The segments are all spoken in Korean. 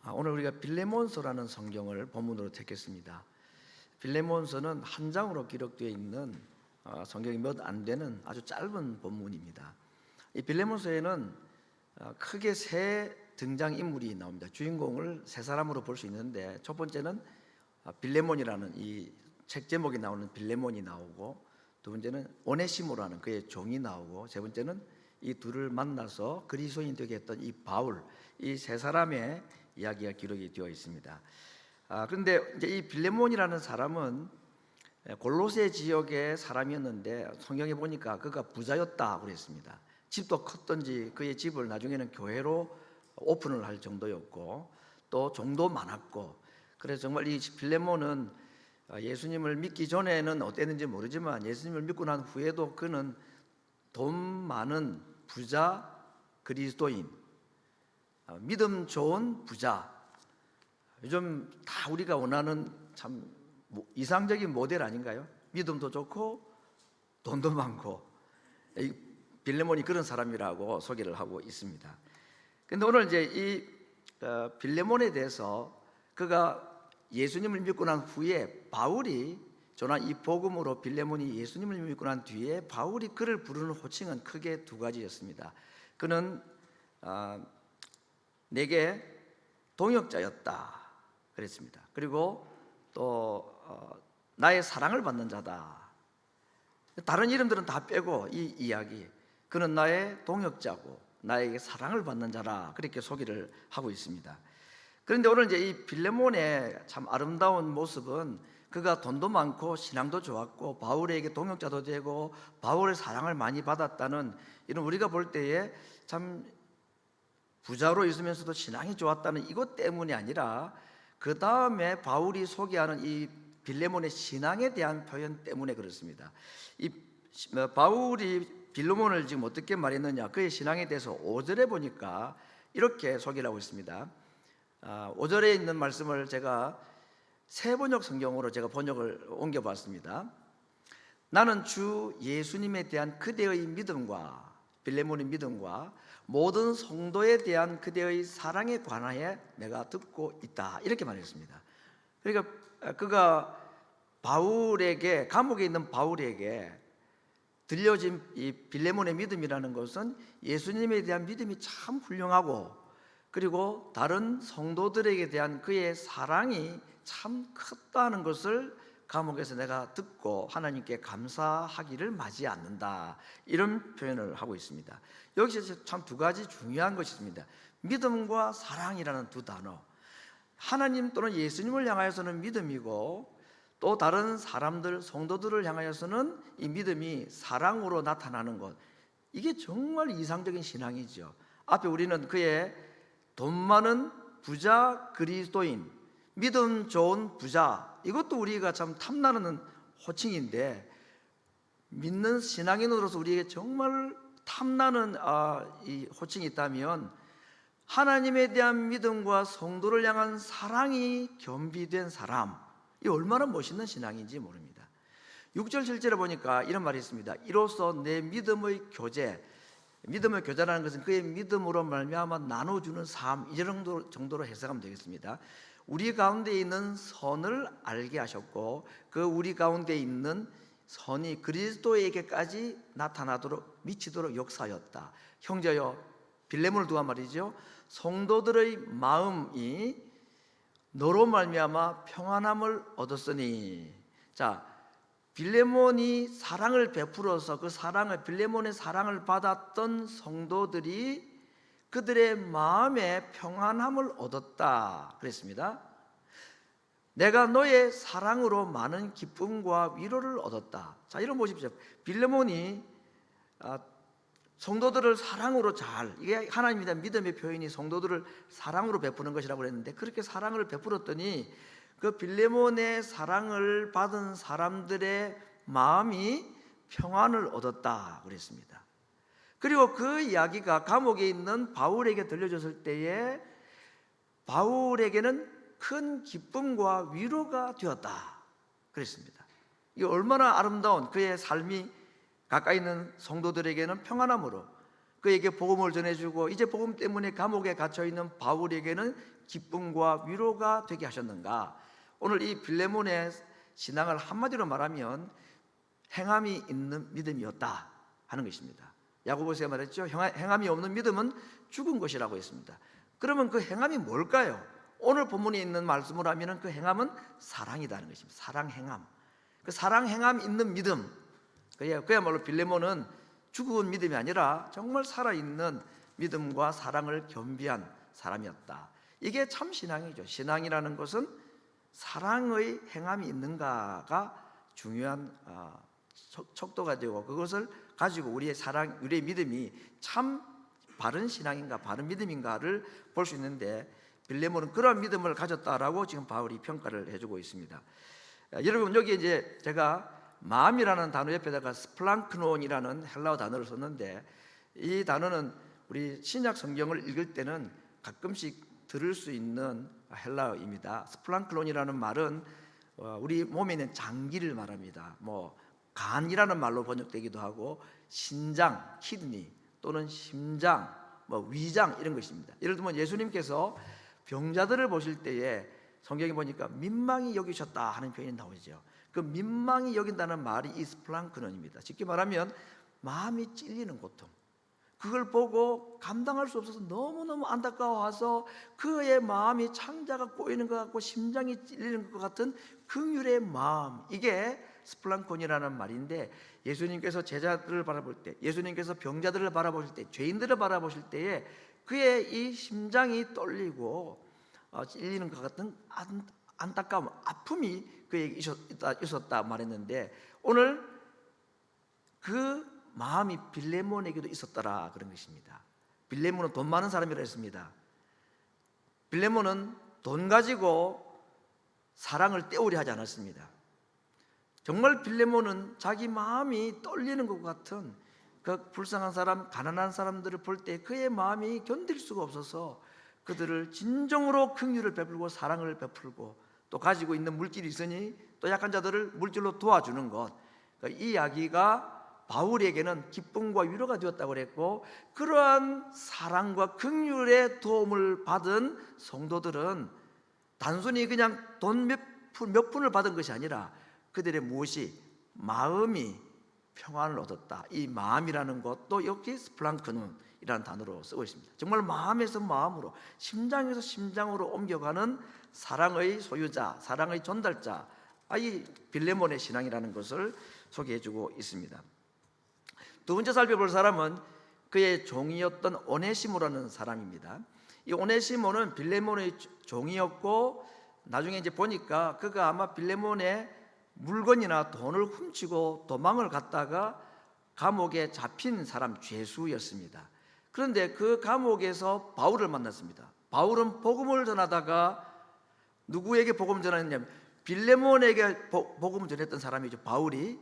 오늘 우리가 빌레몬서라는 성경을 본문으로 택했습니다. 빌레몬서는 한 장으로 기록되어 있는 성경이 몇 안 되는 아주 짧은 본문입니다. 이 빌레몬서에는 크게 세 등장 인물이 나옵니다. 주인공을 세 사람으로 볼 수 있는데, 첫 번째는 빌레몬이라는 이 책 제목이 나오는 빌레몬이 나오고, 두 번째는 오네시모라는 그의 종이 나오고, 세 번째는 이 둘을 만나서 그리스도인이 되게 했던 이 바울, 이 세 사람의 이야기가 기록이 되어 있습니다. 그런데 이제 이 빌레몬이라는 사람은 골로새 지역의 사람이었는데, 성경에 보니까 그가 부자였다 그랬습니다. 집도 컸던지 그의 집을 나중에는 교회로 오픈을 할 정도였고, 또 종도 많았고, 그래서 정말 이 빌레몬은 예수님을 믿기 전에는 어땠는지 모르지만 예수님을 믿고 난 후에도 그는 돈 많은 부자 그리스도인, 믿음 좋은 부자, 요즘 다 우리가 원하는 참 이상적인 모델 아닌가요? 믿음도 좋고 돈도 많고, 이 빌레몬이 그런 사람이라고 소개를 하고 있습니다. 그런데 오늘 이제 이 빌레몬에 대해서, 그가 예수님을 믿고 난 후에 바울이 전한 이 복음으로 빌레몬이 예수님을 믿고 난 뒤에 바울이 그를 부르는 호칭은 크게 두 가지였습니다. 그는 내게 동역자였다 그랬습니다. 그리고 또 나의 사랑을 받는 자다. 다른 이름들은 다 빼고 이 이야기, 그는 나의 동역자고 나에게 사랑을 받는 자라, 그렇게 소개를 하고 있습니다. 그런데 오늘 이제 이 빌레몬의 참 아름다운 모습은, 그가 돈도 많고 신앙도 좋았고 바울에게 동역자도 되고 바울의 사랑을 많이 받았다는, 이런 우리가 볼 때에 참 부자로 있으면서도 신앙이 좋았다는 이것 때문이 아니라, 그 다음에 바울이 소개하는 이 빌레몬의 신앙에 대한 표현 때문에 그렇습니다. 이 바울이 빌레몬을 지금 어떻게 말했느냐, 그의 신앙에 대해서 5절에 보니까 이렇게 소개를 하고 있습니다. 5절에 있는 말씀을 제가 새 번역 성경으로 제가 번역을 옮겨봤습니다. 나는 주 예수님에 대한 그대의 믿음과, 빌레몬의 믿음과 모든 성도에 대한 그대의 사랑에 관하여 내가 듣고 있다, 이렇게 말했습니다. 그러니까 그가 바울에게, 감옥에 있는 바울에게 들려진 이 빌레몬의 믿음이라는 것은 예수님에 대한 믿음이 참 훌륭하고, 그리고 다른 성도들에게 대한 그의 사랑이 참 컸다는 것을 감옥에서 내가 듣고 하나님께 감사하기를 마지 않는다, 이런 표현을 하고 있습니다. 여기서 참 두 가지 중요한 것이 있습니다. 믿음과 사랑이라는 두 단어, 하나님 또는 예수님을 향하여서는 믿음이고, 또 다른 사람들, 성도들을 향하여서는 이 믿음이 사랑으로 나타나는 것, 이게 정말 이상적인 신앙이죠. 앞에 우리는 그의 돈 많은 부자 그리스도인, 믿음 좋은 부자, 이것도 우리가 참 탐나는 호칭인데, 믿는 신앙인으로서 우리에게 정말 탐나는 이 호칭이 있다면, 하나님에 대한 믿음과 성도를 향한 사랑이 겸비된 사람, 이 얼마나 멋있는 신앙인지 모릅니다. 6절 7절에 보니까 이런 말이 있습니다. 이로써 내 믿음의 교제, 믿음의 교제라는 것은 그의 믿음으로 말미암아 나눠주는 삶, 이 정도로 해석하면 되겠습니다. 우리 가운데 있는 선을 알게 하셨고, 그 우리 가운데 있는 선이 그리스도에게까지 나타나도록 미치도록 역사하였다. 형제여, 빌레몬을 두고 말이죠, 성도들의 마음이 너로 말미암아 평안함을 얻었으니. 자, 빌레몬이 사랑을 베풀어서 그 사랑을, 빌레몬의 사랑을 받았던 성도들이 그들의 마음에 평안함을 얻었다 그랬습니다. 내가 너의 사랑으로 많은 기쁨과 위로를 얻었다. 자, 이런 보십시오. 빌레몬이 성도들을 사랑으로 잘, 이게 하나님에 대한 믿음의 표현이 성도들을 사랑으로 베푸는 것이라고 그랬는데, 그렇게 사랑을 베풀었더니 그 빌레몬의 사랑을 받은 사람들의 마음이 평안을 얻었다 그랬습니다. 그리고 그 이야기가 감옥에 있는 바울에게 들려졌을 때에 바울에게는 큰 기쁨과 위로가 되었다 그랬습니다. 이게 얼마나 아름다운, 그의 삶이 가까이 있는 성도들에게는 평안함으로, 그에게 복음을 전해주고 이제 복음 때문에 감옥에 갇혀있는 바울에게는 기쁨과 위로가 되게 하셨는가? 오늘 이 빌레몬의 신앙을 한마디로 말하면 행함이 있는 믿음이었다 하는 것입니다. 야고보서에 말했죠. 행함이 없는 믿음은 죽은 것이라고 했습니다. 그러면 그 행함이 뭘까요? 오늘 본문에 있는 말씀으로 하면 그 행함은 사랑이라는 것입니다. 사랑 행함. 그 사랑 행함 있는 믿음, 그야말로 빌레몬은 죽은 믿음이 아니라 정말 살아있는 믿음과 사랑을 겸비한 사람이었다. 이게 참 신앙이죠. 신앙이라는 것은 사랑의 행함이 있는가가 중요한 척도가 되고, 그것을 가지고 우리의 사랑, 우리의 믿음이 참 바른 신앙인가 바른 믿음인가를 볼 수 있는데, 빌레몬은 그런 믿음을 가졌다라고 지금 바울이 평가를 해주고 있습니다. 여러분, 여기 이제 제가 마음이라는 단어 옆에다가 스플랑크논이라는 헬라어 단어를 썼는데, 이 단어는 우리 신약 성경을 읽을 때는 가끔씩 들을 수 있는 헬라어입니다. 스플랑크논이라는 말은 우리 몸에 있는 장기를 말합니다. 뭐 간이라는 말로 번역되기도 하고, 신장, 키드니 또는 심장, 뭐 위장 이런 것입니다. 예를 들면 예수님께서 병자들을 보실 때에 성경에 보니까 민망히 여기셨다 하는 표현이 나오죠. 그 민망히 여긴다는 말이 이 스플랑크논입니다. 쉽게 말하면 마음이 찔리는 고통, 그걸 보고 감당할 수 없어서 너무너무 안타까워서 그의 마음이 창자가 꼬이는 것 같고 심장이 찔리는 것 같은 긍휼의 마음, 이게 스플랑콘이라는 말인데, 예수님께서 제자들을 바라볼 때, 예수님께서 병자들을 바라보실 때, 죄인들을 바라보실 때에 그의 이 심장이 떨리고 찔리는 것 같은 안타까움, 아픔이 그에게 있었다 말했는데, 오늘 그 마음이 빌레몬에게도 있었더라 그런 것입니다. 빌레몬은 돈 많은 사람이라 했습니다. 빌레몬은 돈 가지고 사랑을 때우려 하지 않았습니다. 정말 빌레몬은 자기 마음이 떨리는 것 같은 그 불쌍한 사람, 가난한 사람들을 볼 때 그의 마음이 견딜 수가 없어서 그들을 진정으로 긍휼을 베풀고 사랑을 베풀고, 또 가지고 있는 물질이 있으니 또 약한 자들을 물질로 도와주는 것, 이 이야기가 바울에게는 기쁨과 위로가 되었다고 그랬고, 그러한 사랑과 긍휼의 도움을 받은 성도들은 단순히 그냥 돈 몇 푼을 받은 것이 아니라 그들의 무엇이 마음이 평안을 얻었다. 이 마음이라는 것도 역시 스플랑크눈이라는 단어로 쓰고 있습니다. 정말 마음에서 마음으로, 심장에서 심장으로 옮겨가는 사랑의 소유자, 사랑의 전달자, 이 빌레몬의 신앙이라는 것을 소개해주고 있습니다. 두 번째 살펴볼 사람은 그의 종이었던 오네시모라는 사람입니다. 이 오네시모는 빌레몬의 종이었고, 나중에 이제 보니까 그가 아마 빌레몬의 물건이나 돈을 훔치고 도망을 갔다가 감옥에 잡힌 사람, 죄수였습니다. 그런데 그 감옥에서 바울을 만났습니다. 바울은 복음을 전하다가 누구에게 복음을 전했냐면 빌레몬에게 복음을 전했던 사람이죠, 바울이.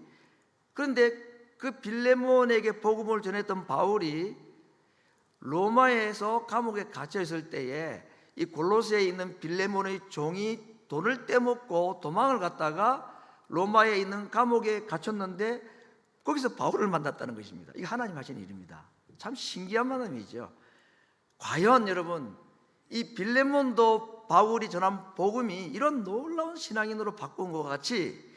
그런데 그 빌레몬에게 복음을 전했던 바울이 로마에서 감옥에 갇혀 있을 때에 이 골로새에 있는 빌레몬의 종이 돈을 떼먹고 도망을 갔다가 로마에 있는 감옥에 갇혔는데 거기서 바울을 만났다는 것입니다. 이게 하나님 하신 일입니다. 참 신기한 마음이죠. 과연 여러분, 이 빌레몬도 바울이 전한 복음이 이런 놀라운 신앙인으로 바꾼 것 같이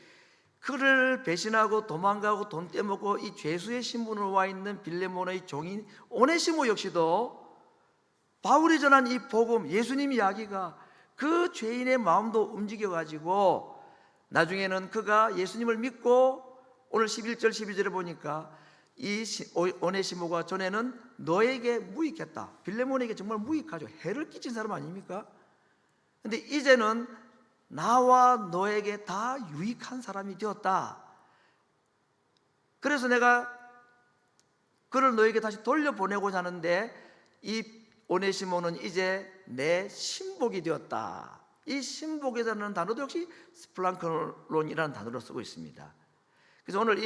그를 배신하고 도망가고 돈 떼먹고 이 죄수의 신분으로 와 있는 빌레몬의 종인 오네시모 역시도 바울이 전한 이 복음, 예수님 이야기가 그 죄인의 마음도 움직여가지고 나중에는 그가 예수님을 믿고, 오늘 11절 12절에 보니까 이 오네시모가 전에는 너에게 무익했다, 빌레몬에게 정말 무익하죠, 해를 끼친 사람 아닙니까? 근데 이제는 나와 너에게 다 유익한 사람이 되었다. 그래서 내가 그를 너에게 다시 돌려보내고자 하는데 이 오네시모는 이제 내 신복이 되었다. 이 신복이라는 단어도 역시 스플랑크론이라는 단어로 쓰고 있습니다. 그래서 오늘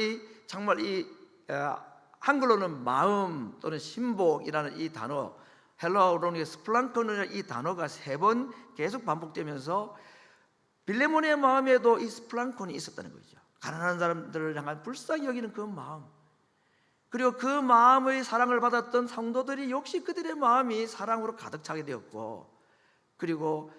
정말 한글로는 마음 또는 신복이라는 이 단어, 헬라어로는 스플랑크론이라는 이 단어가 3번 계속 반복되면서 빌레몬의 마음에도 이 스플랑콘이 있었다는 거죠. 가난한 사람들을 향한 불쌍히 여기는 그 마음, 그리고 그 마음의 사랑을 받았던 성도들이 역시 그들의 마음이 사랑으로 가득 차게 되었고, 그리고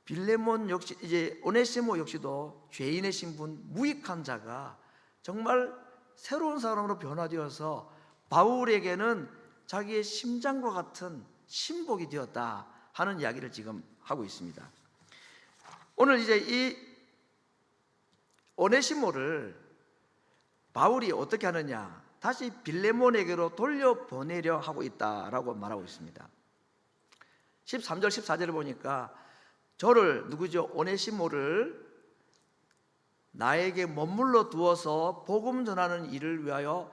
빌레몬 역시, 이제 오네시모 역시도 죄인의 신분, 무익한 자가 정말 새로운 사람으로 변화되어서 바울에게는 자기의 심장과 같은 신복이 되었다 하는 이야기를 지금 하고 있습니다. 오늘 이제 이 오네시모를 바울이 어떻게 하느냐, 다시 빌레몬에게로 돌려보내려 하고 있다라고 말하고 있습니다. 13절 14절을 보니까 저를, 누구죠? 오네시모를 나에게 머물러 두어서 복음 전하는 일을 위하여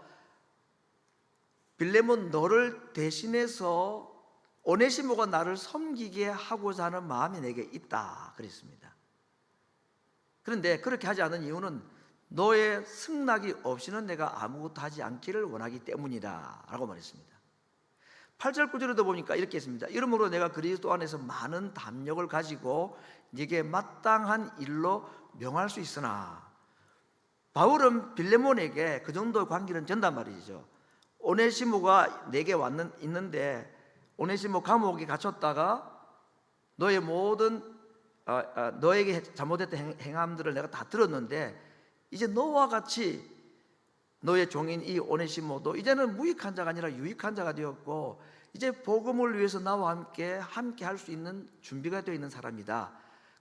빌레몬 너를 대신해서 오네시모가 나를 섬기게 하고자 하는 마음이 내게 있다 그랬습니다. 그런데 그렇게 하지 않은 이유는 너의 승낙이 없이는 내가 아무것도 하지 않기를 원하기 때문이다 라고 말했습니다. 8절 9절에도 보니까 이렇게 했습니다. 이러므로 내가 그리스도 안에서 많은 담력을 가지고 네게 마땅한 일로 명할 수 있으나, 바울은 빌레몬에게 그 정도의 관계는 된단 말이죠. 오네시모가 내게 있는데 오네시모 감옥에 갇혔다가 너의 모든 너에게 잘못했던 행함들을 내가 다 들었는데, 이제 너와 같이 너의 종인 이 오네시모도 이제는 무익한 자가 아니라 유익한 자가 되었고, 이제 복음을 위해서 나와 함께 할 수 있는 준비가 되어 있는 사람이다.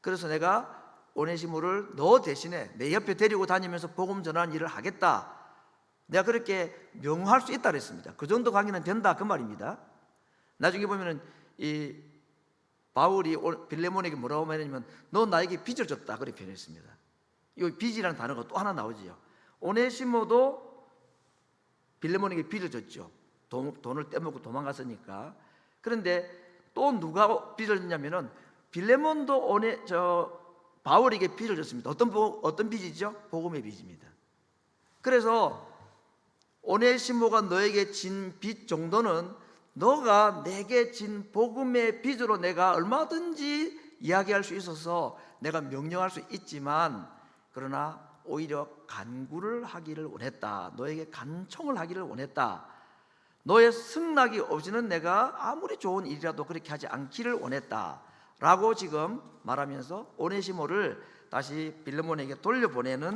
그래서 내가 오네시모를 너 대신에 내 옆에 데리고 다니면서 복음 전하는 일을 하겠다, 내가 그렇게 명할 수 있다 그랬습니다. 그 정도 관계는 된다 그 말입니다. 나중에 보면은 이 바울이 빌레몬에게 뭐라고 말했냐면 너 나에게 빚을 졌다 그렇게 표현했습니다. 이 빚이라는 단어가 또 하나 나오지요. 오네시모도 빌레몬에게 빚을 졌죠. 돈을 떼먹고 도망갔으니까. 그런데 또 누가 빚을 졌냐면은 빌레몬도 바울에게 빚을 졌습니다. 어떤 빚이죠? 복음의 빚입니다. 그래서 오네시모가 너에게 진 빚 정도는 너가 내게 진 복음의 빚으로 내가 얼마든지 이야기할 수 있어서 내가 명령할 수 있지만, 그러나 오히려 간구를 하기를 원했다. 너에게 간청을 하기를 원했다. 너의 승낙이 없이는 내가 아무리 좋은 일이라도 그렇게 하지 않기를 원했다 라고 지금 말하면서 오네시모를 다시 빌레몬에게 돌려보내는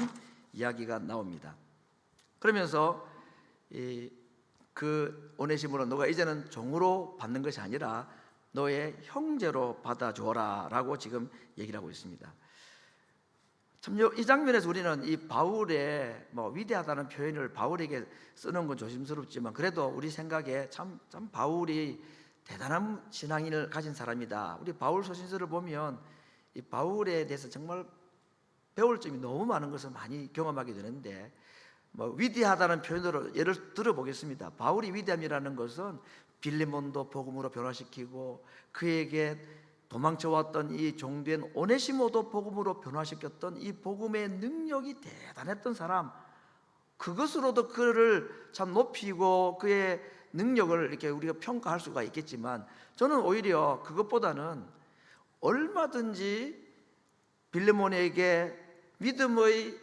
이야기가 나옵니다. 그러면서 그 오네시모는 너가 이제는 종으로 받는 것이 아니라 너의 형제로 받아줘라 라고 지금 얘기를 하고 있습니다. 참 이 장면에서 우리는 이 바울의 위대하다는 표현을 바울에게 쓰는 건 조심스럽지만, 그래도 우리 생각에 참 바울이 대단한 신앙인을 가진 사람이다. 우리 바울 서신서를 보면 이 바울에 대해서 정말 배울 점이 너무 많은 것을 많이 경험하게 되는데, 위대하다는 표현으로 예를 들어보겠습니다. 바울이 위대함이라는 것은 빌레몬도 복음으로 변화시키고 그에게 도망쳐왔던 이 종된 오네시모도 복음으로 변화시켰던 이 복음의 능력이 대단했던 사람, 그것으로도 그를 참 높이고 그의 능력을 이렇게 우리가 평가할 수가 있겠지만, 저는 오히려 그것보다는 얼마든지 빌레몬에게 믿음의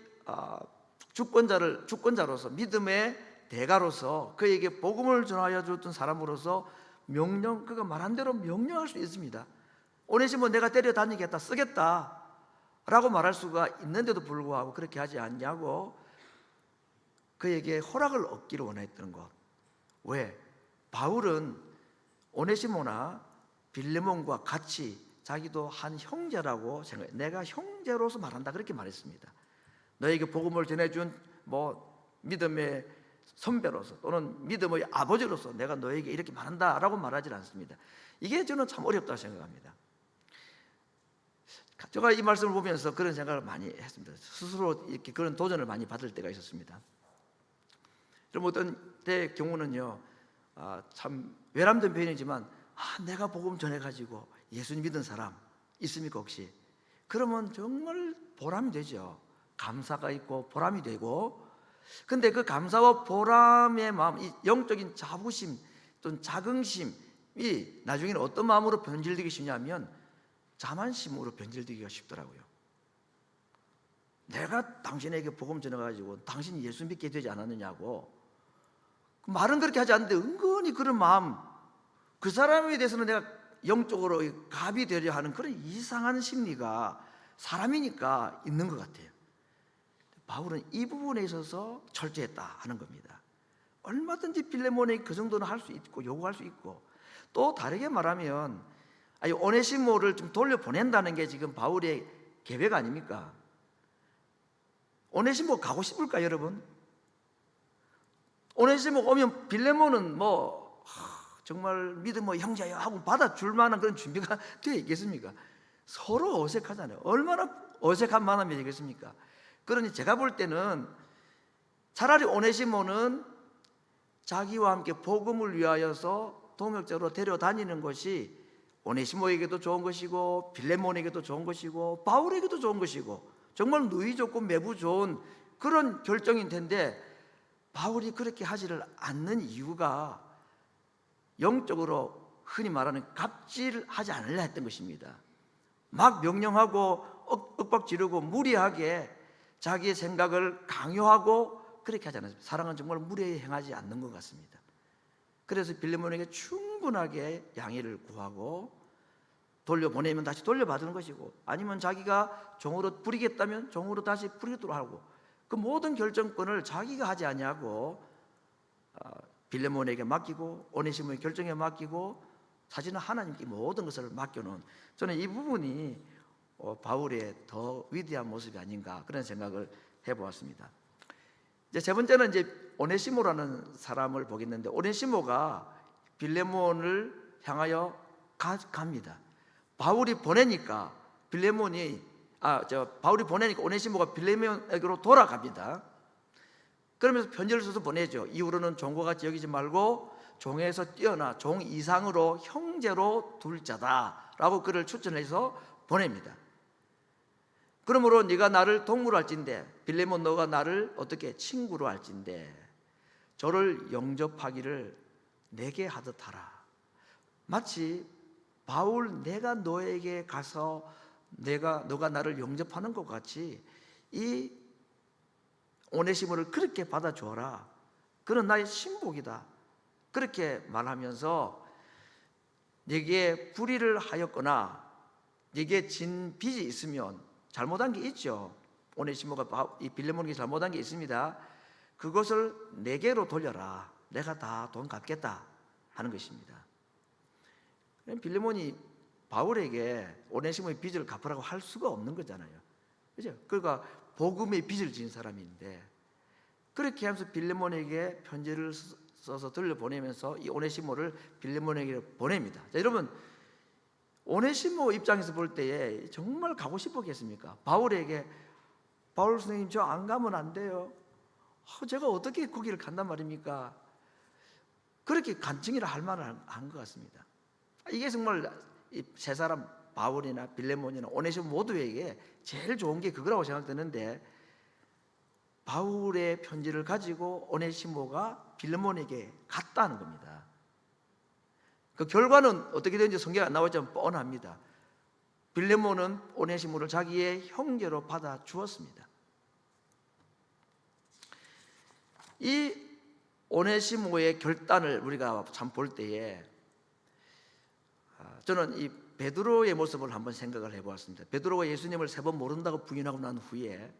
주권자로서, 믿음의 대가로서 그에게 복음을 전하여 줬던 사람으로서 그가 말한 대로 명령할 수 있습니다. 오네시모 내가 데려다니겠다, 쓰겠다 라고 말할 수가 있는데도 불구하고 그렇게 하지 않냐고 그에게 허락을 얻기를 원했던 것. 왜? 바울은 오네시모나 빌레몬과 같이 자기도 한 형제라고 생각해. 내가 형제로서 말한다 그렇게 말했습니다. 너에게 복음을 전해준 믿음의 선배로서 또는 믿음의 아버지로서 내가 너에게 이렇게 말한다 라고 말하지 않습니다. 이게 저는 참 어렵다고 생각합니다. 제가 이 말씀을 보면서 그런 생각을 많이 했습니다. 스스로 이렇게 그런 도전을 많이 받을 때가 있었습니다. 그럼 어떤 때 경우는요, 참 외람된 표현이지만 내가 복음 전해가지고 예수님 믿은 사람 있습니까 혹시? 그러면 정말 보람이 되죠. 감사가 있고 보람이 되고, 근데 그 감사와 보람의 마음, 이 영적인 자부심 또는 자긍심이 나중에는 어떤 마음으로 변질되기 쉽냐면 자만심으로 변질되기가 쉽더라고요. 내가 당신에게 복음 전해가지고 당신이 예수 믿게 되지 않았느냐고, 말은 그렇게 하지 않는데 은근히 그런 마음, 그 사람에 대해서는 내가 영적으로 갑이 되려 하는 그런 이상한 심리가 사람이니까 있는 것 같아요. 바울은 이 부분에 있어서 철저했다 하는 겁니다. 얼마든지 빌레몬에게 그 정도는 할 수 있고 요구할 수 있고, 또 다르게 말하면 오네시모를 좀 돌려보낸다는 게 지금 바울의 계획 아닙니까? 오네시모 가고 싶을까 여러분? 오네시모 오면 빌레몬은 정말 믿음의 형제야 하고 받아줄 만한 그런 준비가 되어 있겠습니까? 서로 어색하잖아요. 얼마나 어색한 만남이 되겠습니까? 그러니 제가 볼 때는 차라리 오네시모는 자기와 함께 복음을 위하여서 동역자로 데려다니는 것이 오네시모에게도 좋은 것이고 빌레몬에게도 좋은 것이고 바울에게도 좋은 것이고 정말 누이 좋고 매부 좋은 그런 결정인 텐데, 바울이 그렇게 하지를 않는 이유가 영적으로 흔히 말하는 갑질하지 않으려 했던 것입니다. 막 명령하고 윽박 지르고 무리하게 자기의 생각을 강요하고 그렇게 하지 않았습니다. 사랑은 정말 무리에 행하지 않는 것 같습니다. 그래서 빌레몬에게 충분하게 양해를 구하고 돌려보내면 다시 돌려받는 것이고, 아니면 자기가 종으로 부리겠다면 종으로 다시 부리도록 하고, 그 모든 결정권을 자기가 하지 아니하고 빌레몬에게 맡기고 오네시모의 결정에 맡기고 사실은 하나님께 모든 것을 맡겨놓은, 저는 이 부분이 바울의 더 위대한 모습이 아닌가 그런 생각을 해보았습니다. 이제 세 번째는 이제 오네시모라는 사람을 보겠는데, 오네시모가 빌레몬을 향하여 갑니다. 바울이 보내니까 바울이 보내니까 오네시모가 빌레몬에게로 돌아갑니다. 그러면서 편지를 써서 보내죠. 이후로는 종과 같이 여기지 말고 종에서 뛰어나 종 이상으로 형제로 둘 자다라고 그를 추천해서 보냅니다. 그러므로 네가 나를 동무로 할진대, 빌레몬 너가 나를 어떻게 친구로 할진대 저를 영접하기를 내게 하듯 하라. 마치 바울 내가 너에게 가서 너가 나를 영접하는 것 같이 이 오네시모를 그렇게 받아주어라. 그는 나의 신복이다. 그렇게 말하면서 네게 불의를 하였거나 네게 진 빚이 있으면, 잘못한 게 있죠. 오네시모가 이 빌레몬에게 잘못한 게 있습니다. 그것을 내게로 돌려라. 내가 다 돈 갚겠다 하는 것입니다. 빌레몬이 바울에게 오네시모의 빚을 갚으라고 할 수가 없는 거잖아요. 그죠? 그러니까 복음의 빚을 진 사람인데, 그렇게 하면서 빌레몬에게 편지를 써서 들려보내면서 이 오네시모를 빌레몬에게 보냅니다. 자, 여러분, 오네시모 입장에서 볼 때에 정말 가고 싶었겠습니까? 바울에게 바울 선생님 저 안 가면 안 돼요. 제가 어떻게 거기를 간단 말입니까? 그렇게 간증이라 할 만한 것 같습니다. 이게 정말 이 세 사람 바울이나 빌레몬이나 오네시모 모두에게 제일 좋은 게 그거라고 생각되는데, 바울의 편지를 가지고 오네시모가 빌레몬에게 갔다는 겁니다. 그 결과는 어떻게 되는지 성경에 안 나오지만 뻔합니다. 빌레몬은 오네시모를 자기의 형제로 받아 주었습니다. 이 오네시모의 결단을 우리가 참 볼 때에 저는 이 베드로의 모습을 한번 생각을 해보았습니다. 베드로가 예수님을 3번 모른다고 부인하고 난 후에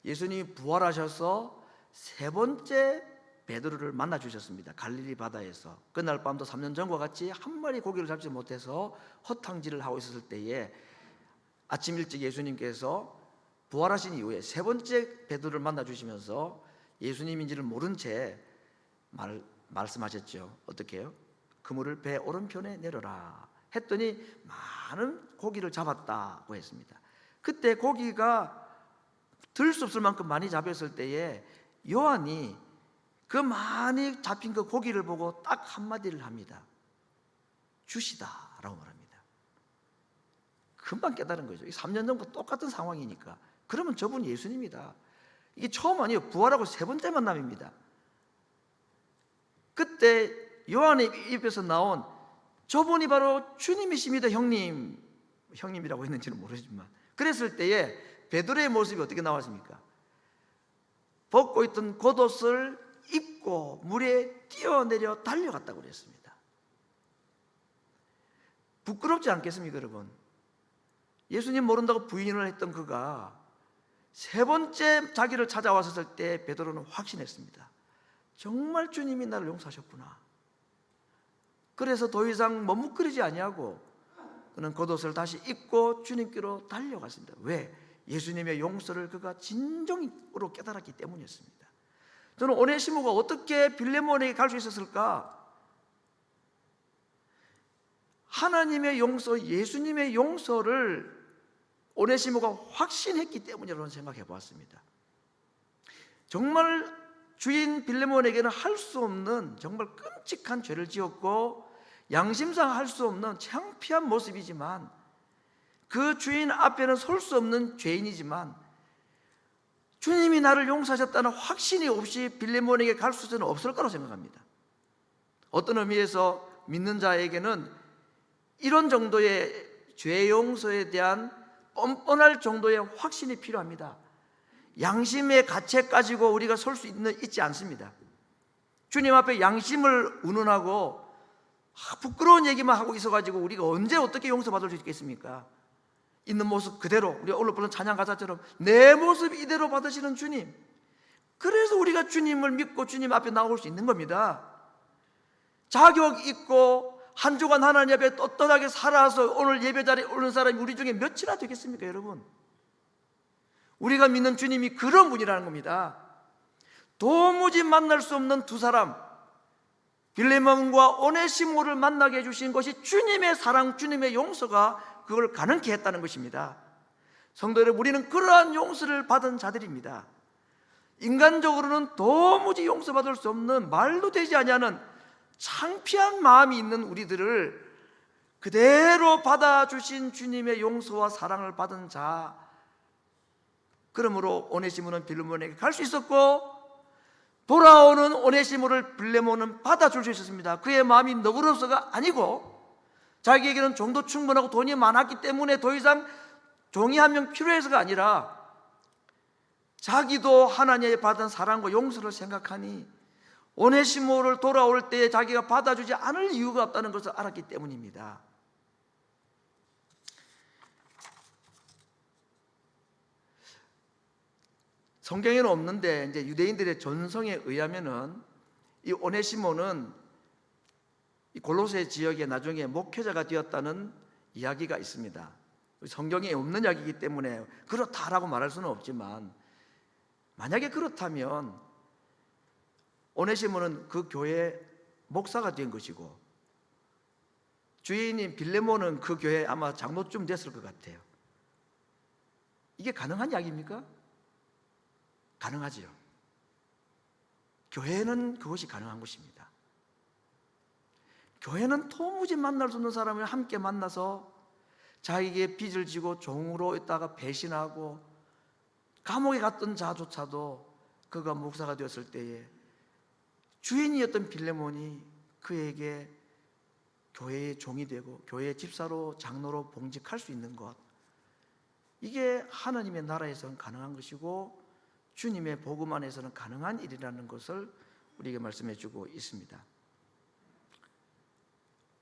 예수님이 부활하셔서 3번째 베드로를 만나 주셨습니다. 갈릴리 바다에서. 그날 밤도 3년 전과 같이 한 마리 고기를 잡지 못해서 허탕질을 하고 있었을 때에 아침 일찍 예수님께서 부활하신 이후에 3번째 베드로를 만나 주시면서 예수님인지를 모른 채 말씀하셨죠. 어떻게 해요? 그물을 배 오른편에 내려라 했더니 많은 고기를 잡았다고 했습니다. 그때 고기가 들 수 없을 만큼 많이 잡혔을 때에 요한이 그 많이 잡힌 그 고기를 보고 딱 한마디를 합니다. 주시다라고 말합니다. 금방 깨달은 거죠. 3년 전과 똑같은 상황이니까. 그러면 저분 예수님이다. 이게 처음 아니에요. 부활하고 3번째 만남입니다. 그때 요한의 입에서 나온 저분이 바로 주님이십니다. 형님이라고 했는지는 모르지만 그랬을 때에 베드로의 모습이 어떻게 나왔습니까? 벗고 있던 겉옷을 입고 물에 뛰어내려 달려갔다고 그랬습니다. 부끄럽지 않겠습니까, 여러분? 예수님 모른다고 부인을 했던 그가 세 번째 자기를 찾아왔을 때 베드로는 확신했습니다. 정말 주님이 나를 용서하셨구나. 그래서 더 이상 머뭇거리지 아니하고 그는 겉옷을 다시 입고 주님께로 달려갔습니다. 왜? 예수님의 용서를 그가 진정으로 깨달았기 때문이었습니다. 저는 오네시모가 어떻게 빌레몬에게 갈 수 있었을까? 하나님의 용서, 예수님의 용서를 오네시모가 확신했기 때문이라고 생각해 보았습니다. 정말 주인 빌레몬에게는 할 수 없는 정말 끔찍한 죄를 지었고 양심상 할 수 없는 창피한 모습이지만 그 주인 앞에는 설 수 없는 죄인이지만 주님이 나를 용서하셨다는 확신이 없이 빌레몬에게 갈 수는 없을 거라고 생각합니다. 어떤 의미에서 믿는 자에게는 이런 정도의 죄 용서에 대한 뻔뻔할 정도의 확신이 필요합니다. 양심의 가책 가지고 우리가 설 수 있지 않습니다. 주님 앞에 양심을 운운하고 부끄러운 얘기만 하고 있어가지고 우리가 언제 어떻게 용서받을 수 있겠습니까? 있는 모습 그대로, 우리가 오늘 부른 찬양 가사처럼 내 모습 이대로 받으시는 주님, 그래서 우리가 주님을 믿고 주님 앞에 나올 수 있는 겁니다. 자격 있고 한 주간 하나님 앞에 떳떳하게 살아서 오늘 예배 자리에 오는 사람이 우리 중에 몇이나 되겠습니까, 여러분? 우리가 믿는 주님이 그런 분이라는 겁니다. 도무지 만날 수 없는 두 사람, 빌레몬과 오네시모를 만나게 해주신 것이 주님의 사랑, 주님의 용서가 그걸 가능케 했다는 것입니다. 성도 여러분, 우리는 그러한 용서를 받은 자들입니다. 인간적으로는 도무지 용서받을 수 없는, 말도 되지 아니하는 창피한 마음이 있는 우리들을 그대로 받아주신 주님의 용서와 사랑을 받은 자, 그러므로 오네시모는 빌레몬에게 갈 수 있었고 돌아오는 오네시모를 빌레몬은 받아줄 수 있었습니다. 그의 마음이 너그러워서가 아니고 자기에게는 종도 충분하고 돈이 많았기 때문에 더 이상 종이 한 명 필요해서가 아니라 자기도 하나님의 받은 사랑과 용서를 생각하니 오네시모를 돌아올 때 자기가 받아주지 않을 이유가 없다는 것을 알았기 때문입니다. 성경에는 없는데 이제 유대인들의 전성에 의하면은 이 오네시모는 이 골로새 지역에 나중에 목회자가 되었다는 이야기가 있습니다. 성경에 없는 이야기이기 때문에 그렇다라고 말할 수는 없지만 만약에 그렇다면 오네시모는 그 교회 목사가 된 것이고 주인인 빌레몬은 그 교회 아마 장로쯤 됐을 것 같아요. 이게 가능한 이야기입니까? 가능하지요. 교회는 그것이 가능한 것입니다. 교회는 도무지 만날 수 없는 사람을 함께 만나서 자기에게 빚을 지고 종으로 있다가 배신하고 감옥에 갔던 자조차도 그가 목사가 되었을 때에 주인이었던 빌레몬이 그에게 교회의 종이 되고 교회의 집사로 장로로 봉직할 수 있는 것, 이게 하나님의 나라에서는 가능한 것이고 주님의 복음 안에서는 가능한 일이라는 것을 우리에게 말씀해 주고 있습니다.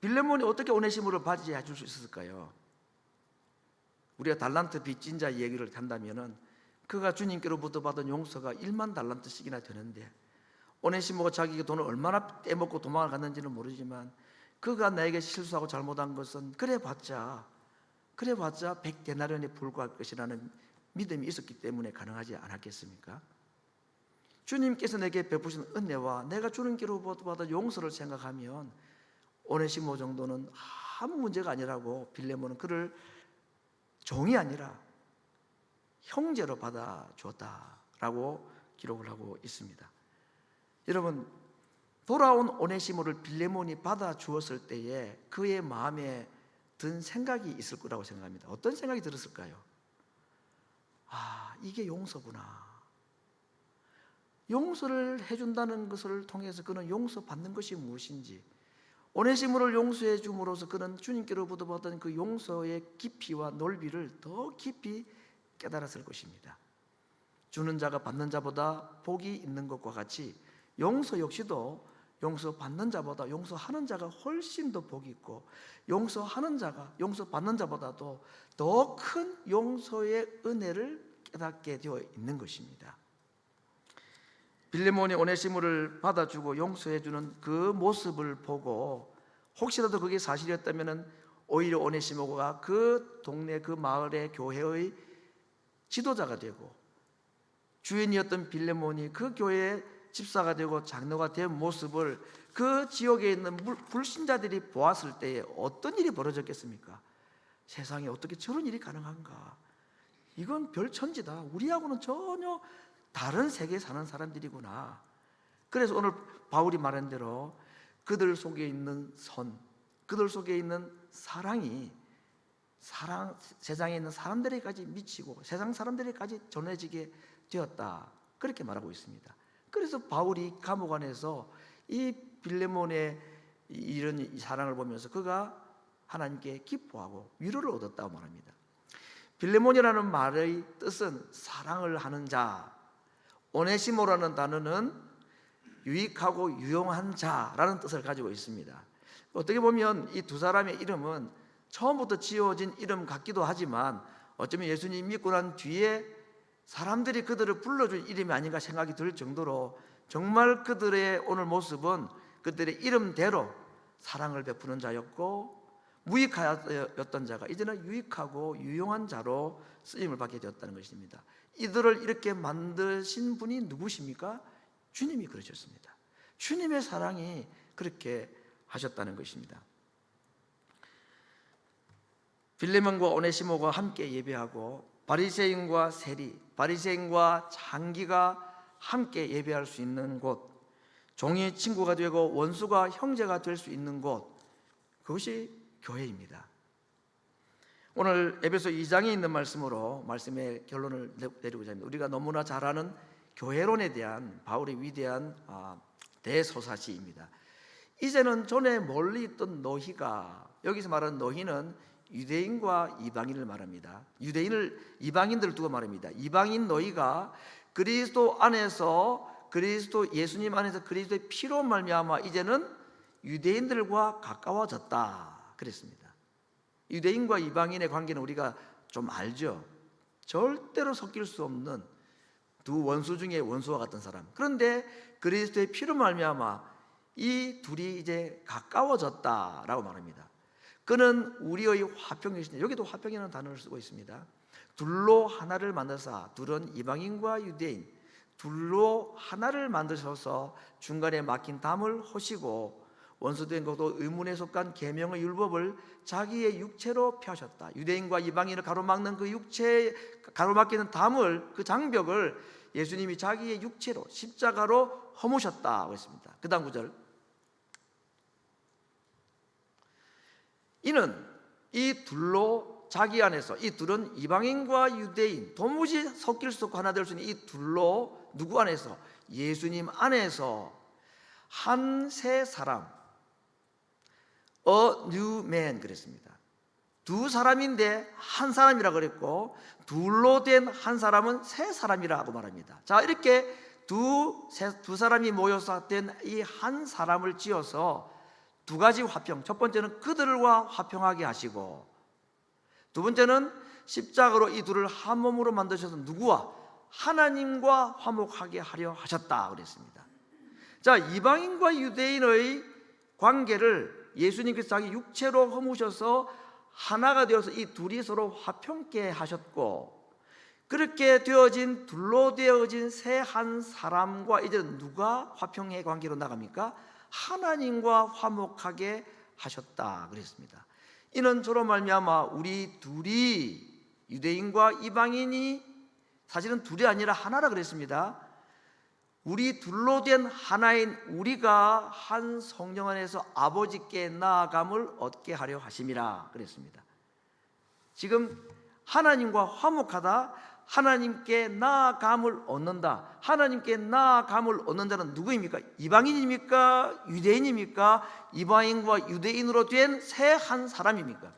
빌레몬이 어떻게 오네시모를 맞이해 줄 수 있었을까요? 우리가 달란트 빚진 자 얘기를 한다면 그가 주님께로부터 받은 용서가 1만 달란트씩이나 되는데 오네시모가 자기가 돈을 얼마나 떼먹고 도망을 갔는지는 모르지만 그가 나에게 실수하고 잘못한 것은 그래봤자 100데나리온에 불과할 것이라는 믿음이 있었기 때문에 가능하지 않았겠습니까? 주님께서 내게 베푸신 은혜와 내가 주님께로부터 받은 용서를 생각하면 오네시모 정도는 아무 문제가 아니라고 빌레몬은 그를 종이 아니라 형제로 받아주었다라고 기록을 하고 있습니다. 여러분, 돌아온 오네시모를 빌레몬이 받아주었을 때에 그의 마음에 든 생각이 있을 거라고 생각합니다. 어떤 생각이 들었을까요? 이게 용서구나. 용서를 해준다는 것을 통해서 그는 용서받는 것이 무엇인지, 오네시모를 용서해 줌으로써 그는 주님께로부터 받은 그 용서의 깊이와 넓이를 더 깊이 깨달았을 것입니다. 주는 자가 받는 자보다 복이 있는 것과 같이 용서 역시도 용서받는 자보다 용서하는 자가 훨씬 더 복이 있고, 용서하는 자가 용서받는 자보다도 더 큰 용서의 은혜를 깨닫게 되어 있는 것입니다. 빌레몬이 오네시모를 받아주고 용서해주는 그 모습을 보고 혹시라도 그게 사실이었다면 오히려 오네시모가 그 동네 그 마을의 교회의 지도자가 되고, 주인이었던 빌레몬이 그 교회의 집사가 되고 장로가 된 모습을 그 지역에 있는 불신자들이 보았을 때에 어떤 일이 벌어졌겠습니까? 세상에 어떻게 저런 일이 가능한가? 이건 별천지다. 우리하고는 전혀 다른 세계에 사는 사람들이구나. 그래서 오늘 바울이 말한 대로 그들 속에 있는 선, 그들 속에 있는 사랑이 세상에 있는 사람들에게까지 미치고 세상 사람들에게까지 전해지게 되었다, 그렇게 말하고 있습니다. 그래서 바울이 감옥 안에서 이 빌레몬의 이런 사랑을 보면서 그가 하나님께 기뻐하고 위로를 얻었다고 말합니다. 빌레몬이라는 말의 뜻은 사랑을 하는 자, 오네시모라는 단어는 유익하고 유용한 자라는 뜻을 가지고 있습니다. 어떻게 보면 이 두 사람의 이름은 처음부터 지어진 이름 같기도 하지만 어쩌면 예수님 믿고 난 뒤에 사람들이 그들을 불러준 이름이 아닌가 생각이 들 정도로 정말 그들의 오늘 모습은 그들의 이름대로 사랑을 베푸는 자였고, 무익하였던 자가 이제는 유익하고 유용한 자로 쓰임을 받게 되었다는 것입니다. 이들을 이렇게 만드신 분이 누구십니까? 주님이 그러셨습니다. 주님의 사랑이 그렇게 하셨다는 것입니다. 빌레몬과 오네시모가 함께 예배하고 바리새인과 세리, 바리새인과 장기가 함께 예배할 수 있는 곳, 종이 친구가 되고 원수가 형제가 될 수 있는 곳, 그것이 교회입니다. 오늘 에베소 2장에 있는 말씀으로 말씀의 결론을 내리고자 합니다. 우리가 너무나 잘 아는 교회론에 대한 바울의 위대한 대소사시입니다. 이제는 전에 멀리 있던 너희가, 여기서 말하는 너희는 유대인과 이방인을 말합니다. 이방인들을 두고 말합니다. 이방인 너희가 그리스도 안에서, 그리스도 예수님 안에서 그리스도의 피로 말미암아 이제는 유대인들과 가까워졌다 그랬습니다. 유대인과 이방인의 관계는 우리가 좀 알죠. 절대로 섞일 수 없는 두 원수 중에 원수와 같은 사람. 그런데 그리스도의 피로 말미암아 이 둘이 이제 가까워졌다라고 말합니다. 그는 우리의 화평이시니, 여기도 화평이라는 단어를 쓰고 있습니다. 둘로 하나를 만드사, 둘은 이방인과 유대인, 둘로 하나를 만드셔서 중간에 막힌 담을 허시고 원수된 것도 의문에 속한 계명의 율법을 자기의 육체로 펴셨다. 유대인과 이방인을 가로막는 그 육체, 가로막히는 담을, 그 장벽을 예수님이 자기의 육체로 십자가로 허무셨다고 했습니다. 그 다음 구절, 이는 이 둘로 자기 안에서, 이 둘은 이방인과 유대인 도무지 섞일 수 없고 하나 될 수 있는 이 둘로 누구 안에서? 예수님 안에서 한 새 사람, A new man 그랬습니다. 두 사람인데 한 사람이라 그랬고, 둘로 된 한 사람은 새 사람이라고 말합니다. 자, 이렇게 두 사람이 모여서 된 이 한 사람을 지어서 두 가지 화평, 첫 번째는 그들과 화평하게 하시고, 두 번째는 십자가로 이 둘을 한 몸으로 만드셔서 누구와? 하나님과 화목하게 하려 하셨다 그랬습니다. 자, 이방인과 유대인의 관계를 예수님께서 자기 육체로 허무셔서 하나가 되어서 이 둘이 서로 화평케 하셨고, 그렇게 되어진 둘로 되어진 새 한 사람과 이제 누가 화평의 관계로 나갑니까? 하나님과 화목하게 하셨다 그랬습니다. 이는 저로 말미암아 우리 둘이, 유대인과 이방인이 사실은 둘이 아니라 하나라 그랬습니다. 우리 둘로 된 하나인 우리가 한 성령 안에서 아버지께 나아감을 얻게 하려 하심이라 그랬습니다. 지금 하나님과 화목하다, 하나님께 나아감을 얻는다. 하나님께 나아감을 얻는 자는 누구입니까? 이방인입니까? 유대인입니까? 이방인과 유대인으로 된 새 한 사람입니까?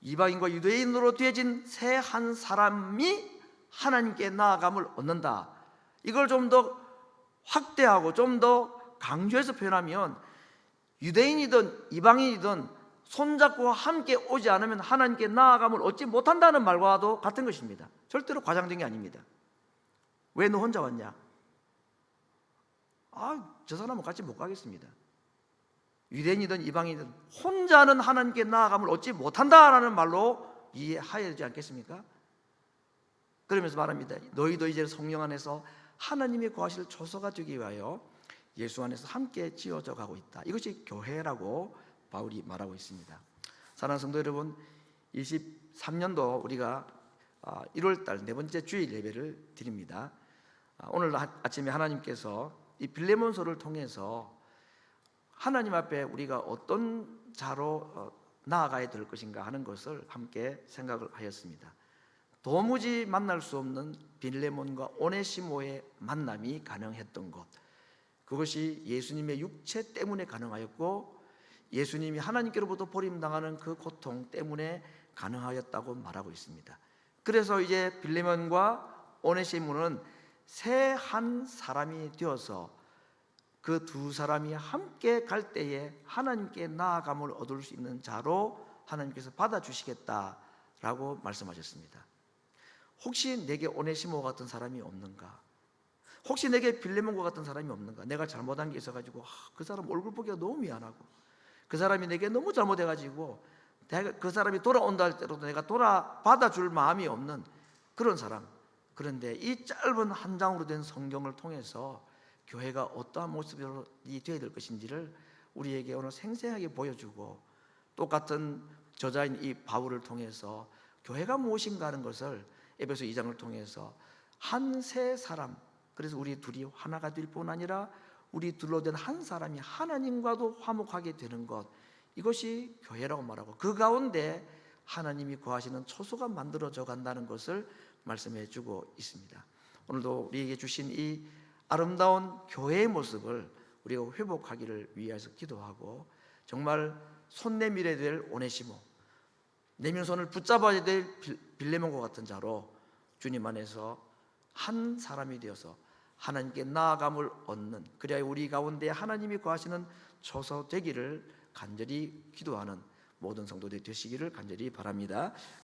이방인과 유대인으로 되어진 새 한 사람이 하나님께 나아감을 얻는다. 이걸 좀 더 확대하고 좀 더 강조해서 표현하면 유대인이든 이방인이든 손잡고 함께 오지 않으면 하나님께 나아감을 얻지 못한다는 말과도 같은 것입니다. 절대로 과장된 게 아닙니다. 왜 너 혼자 왔냐? 저 사람은 같이 못 가겠습니다. 유대인이든 이방인이든 혼자는 하나님께 나아감을 얻지 못한다라는 말로 이해해야 되지 않겠습니까? 그러면서 말합니다. 너희도 이제 성령 안에서 하나님의 거하실 초소가 되기 위하여 예수 안에서 함께 지어져 가고 있다. 이것이 교회라고 바울이 말하고 있습니다. 사랑하는 성도 여러분, 23년도 우리가 1월달 네 번째 주일 예배를 드립니다. 오늘 아침에 하나님께서 이 빌레몬서를 통해서 하나님 앞에 우리가 어떤 자로 나아가야 될 것인가 하는 것을 함께 생각을 하였습니다. 도무지 만날 수 없는 빌레몬과 오네시모의 만남이 가능했던 것, 그것이 예수님의 육체 때문에 가능하였고 예수님이 하나님께로부터 버림당하는 그 고통 때문에 가능하였다고 말하고 있습니다. 그래서 이제 빌레몬과 오네시모는 새 한 사람이 되어서 그 두 사람이 함께 갈 때에 하나님께 나아감을 얻을 수 있는 자로 하나님께서 받아주시겠다라고 말씀하셨습니다. 혹시 내게 오네시모 같은 사람이 없는가? 혹시 내게 빌레몬과 같은 사람이 없는가? 내가 잘못한 게 있어가지고 그 사람 얼굴 보기가 너무 미안하고 그 사람이 내게 너무 잘못해가지고 그 사람이 돌아온다 할 때로도 내가 받아줄 마음이 없는 그런 사람. 그런데 이 짧은 한 장으로 된 성경을 통해서 교회가 어떠한 모습이 되어야 될 것인지를 우리에게 오늘 생생하게 보여주고, 똑같은 저자인 이 바울을 통해서 교회가 무엇인가 하는 것을 에베소 2장을 통해서 한 세 사람, 그래서 우리 둘이 하나가 될 뿐 아니라 우리 둘로 된 한 사람이 하나님과도 화목하게 되는 것, 이것이 교회라고 말하고 그 가운데 하나님이 거하시는 초소가 만들어져 간다는 것을 말씀해 주고 있습니다. 오늘도 우리에게 주신 이 아름다운 교회의 모습을 우리가 회복하기를 위해서 기도하고, 정말 손 내밀어야 될 오네시모, 내민 손을 붙잡아야 될 빌레몬과 같은 자로 주님 안에서 한 사람이 되어서 하나님께 나아감을 얻는, 그래야 우리 가운데 하나님이 거하시는 초소 되기를 간절히 기도하는 모든 성도들이 되시기를 간절히 바랍니다.